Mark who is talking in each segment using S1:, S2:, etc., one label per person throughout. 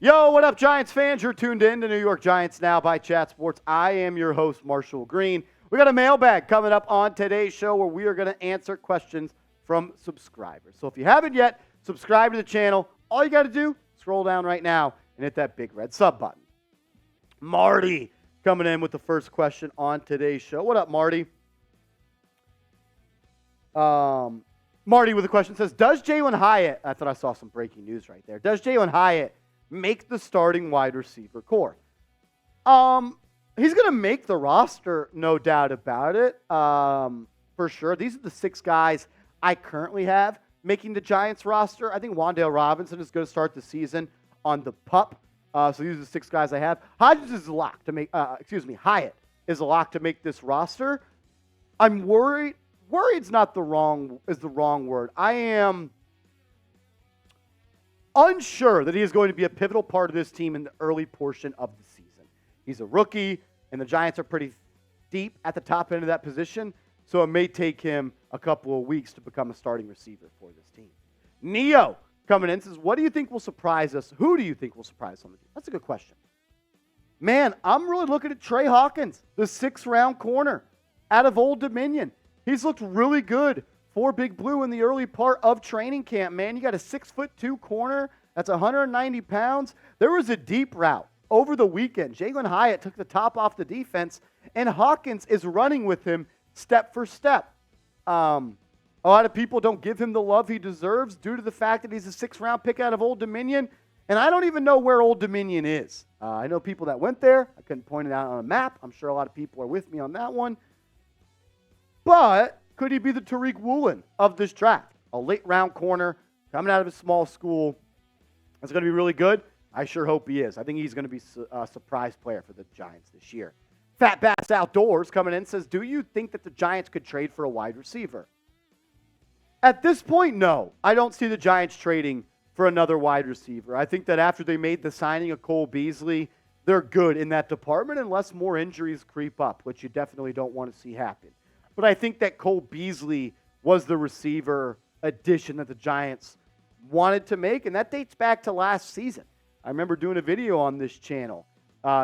S1: Yo, what up, Giants fans? You're tuned in to New York Giants Now by Chat Sports. I am your host, Marshall Green. We got a mailbag coming up on today's show where we are going to answer questions from subscribers. So if you haven't yet, subscribe to the channel. All you got to do, scroll down right now and hit that big red sub button. Marty coming in with the first question on today's show. What up, Marty? Marty with a question says, does Jalen Hyatt, I thought I saw some breaking news right there. Does Jalen Hyatt make the starting wide receiver core? He's going to make the roster, no doubt about it, for sure. These are the 6 guys I currently have making the Giants roster. I think Wan'Dale Robinson is going to start the season on the PUP. So these are the 6 guys I have. Hodgins is a lock to make, Hyatt is a lock to make this roster. I'm worried. Worried's not the wrong word. I am unsure that he is going to be a pivotal part of this team in the early portion of the season. He's a rookie, and the Giants are pretty deep at the top end of that position, so it may take him a couple of weeks to become a starting receiver for this team. Neo coming in says, what do you think will surprise us? Who do you think will surprise us on the team? That's a good question. Man, I'm really looking at Trey Hawkins, the 6th-round corner out of Old Dominion. He's looked really good for Big Blue in the early part of training camp, man. You got a 6'2" corner that's 190 pounds. There was a deep route over the weekend. Jalen Hyatt took the top off the defense, and Hawkins is running with him step for step. A lot of people don't give him the love he deserves due to the fact that he's a 6th-round pick out of Old Dominion, and I don't even know where Old Dominion is. I know people that went there. I couldn't point it out on a map. I'm sure a lot of people are with me on that one. But could he be the Tariq Woolen of this draft? A late-round corner coming out of a small school. That's going to be really good. I sure hope he is. I think he's going to be a surprise player for the Giants this year. Fat Bass Outdoors coming in says, do you think that the Giants could trade for a wide receiver? At this point, no. I don't see the Giants trading for another wide receiver. I think that after they made the signing of Cole Beasley, they're good in that department unless more injuries creep up, which you definitely don't want to see happen. But I think that Cole Beasley was the receiver addition that the Giants wanted to make, and that dates back to last season. I remember doing a video on this channel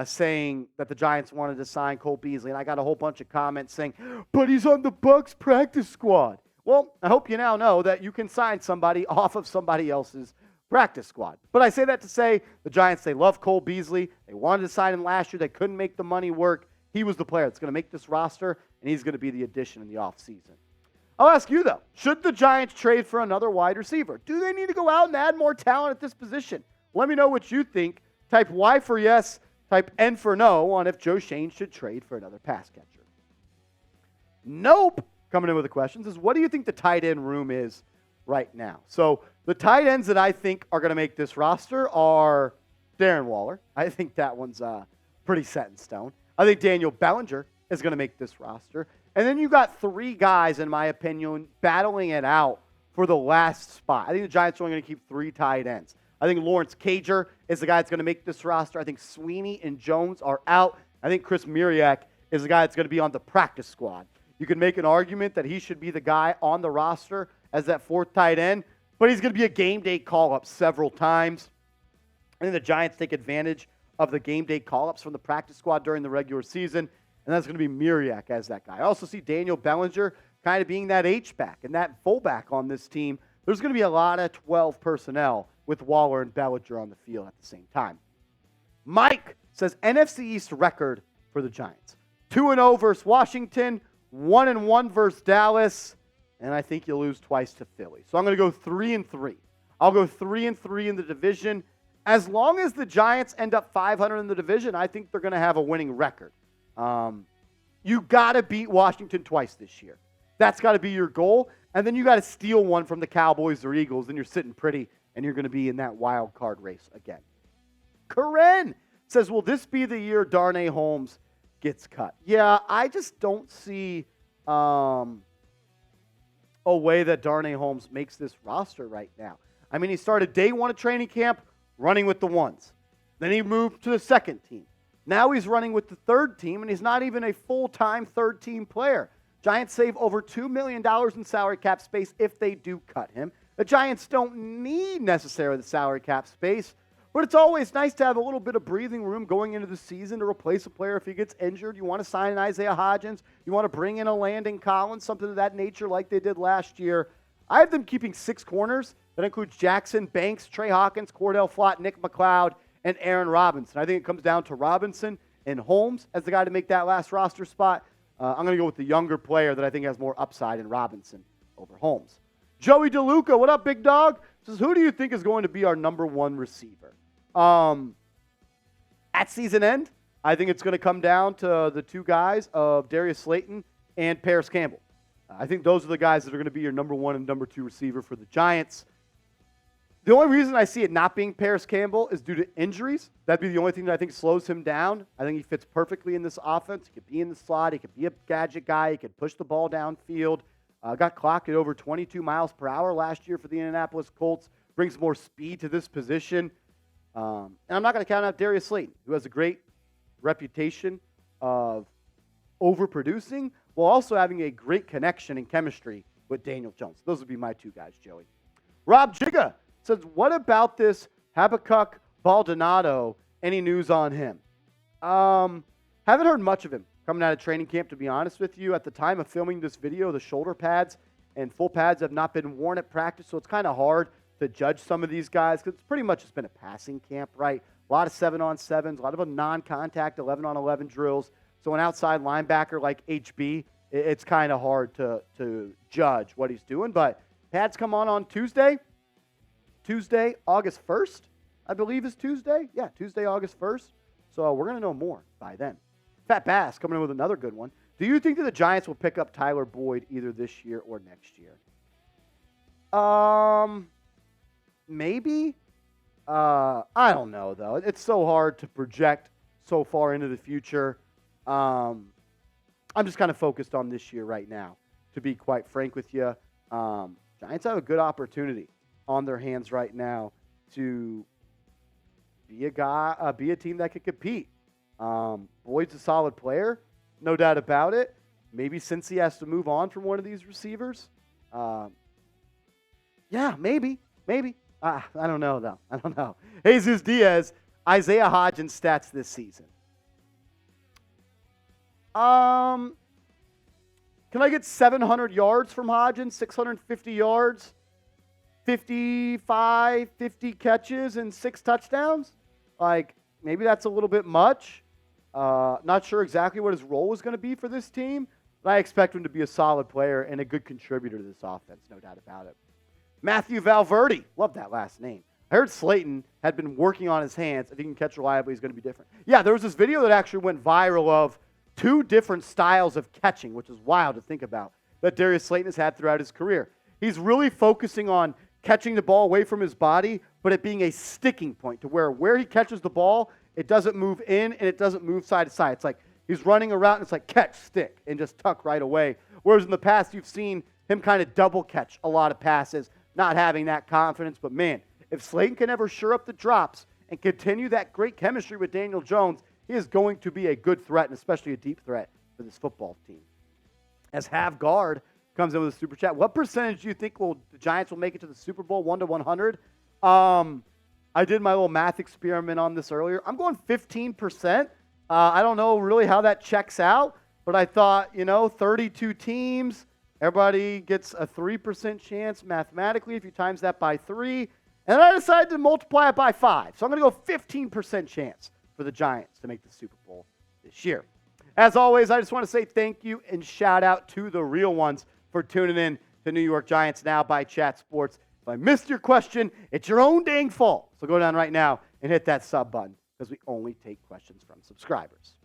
S1: saying that the Giants wanted to sign Cole Beasley, and I got a whole bunch of comments saying, but he's on the Bucs practice squad. Well, I hope you now know that you can sign somebody off of somebody else's practice squad. But I say that to say the Giants, they love Cole Beasley. They wanted to sign him last year. They couldn't make the money work. He was the player that's going to make this roster, and he's going to be the addition in the offseason. I'll ask you, though, should the Giants trade for another wide receiver? Do they need to go out and add more talent at this position? Let me know what you think. Type Y for yes, type N for no on if Joe Shane should trade for another pass catcher. Nope, coming in with the questions, is what do you think the tight end room is right now? So the tight ends that I think are going to make this roster are Darren Waller. I think that one's pretty set in stone. I think Daniel Bellinger is going to make this roster. And then you got 3 guys, in my opinion, battling it out for the last spot. I think the Giants are only going to keep 3 tight ends. I think Lawrence Cager is the guy that's going to make this roster. I think Sweeney and Jones are out. I think Chris Miriak is the guy that's going to be on the practice squad. You can make an argument that he should be the guy on the roster as that 4th tight end, but he's going to be a game day call-up several times. I think the Giants take advantage of the game day call-ups from the practice squad during the regular season, and that's going to be Miriak as that guy. I also see Daniel Bellinger kind of being that H-back and that fullback on this team. There's going to be a lot of 12 personnel with Waller and Bellinger on the field at the same time. Mike says NFC East record for the Giants. 2-0 versus Washington, 1-1 versus Dallas, and I think you lose twice to Philly. So I'm going to go 3-3. I'll go 3-3 in the division. As long as the Giants end up 500 in the division, I think they're going to have a winning record. You got to beat Washington twice this year. That's got to be your goal. And then you got to steal one from the Cowboys or Eagles, and you're sitting pretty, and you're going to be in that wild card race again. Karen says, will this be the year Darnay Holmes gets cut? Yeah, I just don't see a way that Darnay Holmes makes this roster right now. I mean, he started day 1 of training camp running with the ones. Then he moved to the second team. Now he's running with the third team, and he's not even a full-time third-team player. Giants save over $2 million in salary cap space if they do cut him. The Giants don't need necessarily the salary cap space, But it's always nice to have a little bit of breathing room going into the season to replace a player if he gets injured. You want to sign an Isaiah Hodgins. You want to bring in a Landon Collins, something of that nature like they did last year. I have them keeping 6 corners. That includes Jackson, Banks, Trey Hawkins, Cordell Flott, Nick McLeod, and Aaron Robinson. I think it comes down to Robinson and Holmes as the guy to make that last roster spot. I'm going to go with the younger player that I think has more upside in Robinson over Holmes. Joey DeLuca, what up, big dog? Says, who do you think is going to be our number 1 receiver? At season end, I think it's going to come down to the 2 guys of Darius Slayton and Paris Campbell. I think those are the guys that are going to be your number 1 and number 2 receiver for the Giants. The only reason I see it not being Paris Campbell is due to injuries. That'd be the only thing that I think slows him down. I think he fits perfectly in this offense. He could be in the slot. He could be a gadget guy. He could push the ball downfield. Got clocked at over 22 miles per hour last year for the Indianapolis Colts. Brings more speed to this position. And I'm not going to count out Darius Slayton, who has a great reputation of overproducing while also having a great connection and chemistry with Daniel Jones. Those would be my 2 guys, Joey. Rob Jigga says, what about this Habakkuk Baldonado? Any news on him? Haven't heard much of him coming out of training camp, to be honest with you. At the time of filming this video, the shoulder pads and full pads have not been worn at practice, so it's kind of hard to judge some of these guys because it's pretty much just been a passing camp, right? A lot of 7-on-7s, a lot of non-contact 11-on-11 drills. So an outside linebacker like HB, it's kind of hard to judge what he's doing. But pads come on Tuesday, August 1st, I believe is Tuesday. Yeah, Tuesday, August 1st. So we're going to know more by then. Fat Bass coming in with another good one. Do you think that the Giants will pick up Tyler Boyd either this year or next year? Maybe. I don't know, though. It's so hard to project so far into the future. I'm just kind of focused on this year right now, to be quite frank with you. Giants have a good opportunity on their hands right now to be a team that could compete. Boyd's a solid player, no doubt about it. Maybe since he has to move on from one of these receivers. Yeah, maybe. I don't know, though. I don't know. Jesus Diaz, Isaiah Hodgins stats this season. Can I get 700 yards from Hodgins, 650 yards, 50 catches, and 6 touchdowns? Like, maybe that's a little bit much. Not sure exactly what his role is going to be for this team, but I expect him to be a solid player and a good contributor to this offense, no doubt about it. Matthew Valverde, love that last name. I heard Slayton had been working on his hands. If he can catch reliably, he's going to be different. Yeah, there was this video that actually went viral of 2 different styles of catching, which is wild to think about, that Darius Slayton has had throughout his career. He's really focusing on catching the ball away from his body, but it being a sticking point to where he catches the ball, it doesn't move in and it doesn't move side to side. It's like he's running around and it's like catch, stick, and just tuck right away. Whereas in the past, you've seen him kind of double catch a lot of passes, not having that confidence. But man, if Slayton can ever shore up the drops and continue that great chemistry with Daniel Jones, he is going to be a good threat, and especially a deep threat for this football team. As Have Guard comes in with a super chat, what percentage do you think the Giants will make it to the Super Bowl, 1 to 100? I did my little math experiment on this earlier. I'm going 15%. I don't know really how that checks out, but I thought, 32 teams, everybody gets a 3% chance mathematically if you times that by 3. And then I decided to multiply it by 5. So I'm going to go 15% chance for the Giants to make the Super Bowl this year. As always, I just want to say thank you and shout out to the real ones for tuning in to New York Giants Now by Chat Sports. If I missed your question, it's your own dang fault. So go down right now and hit that sub button because we only take questions from subscribers.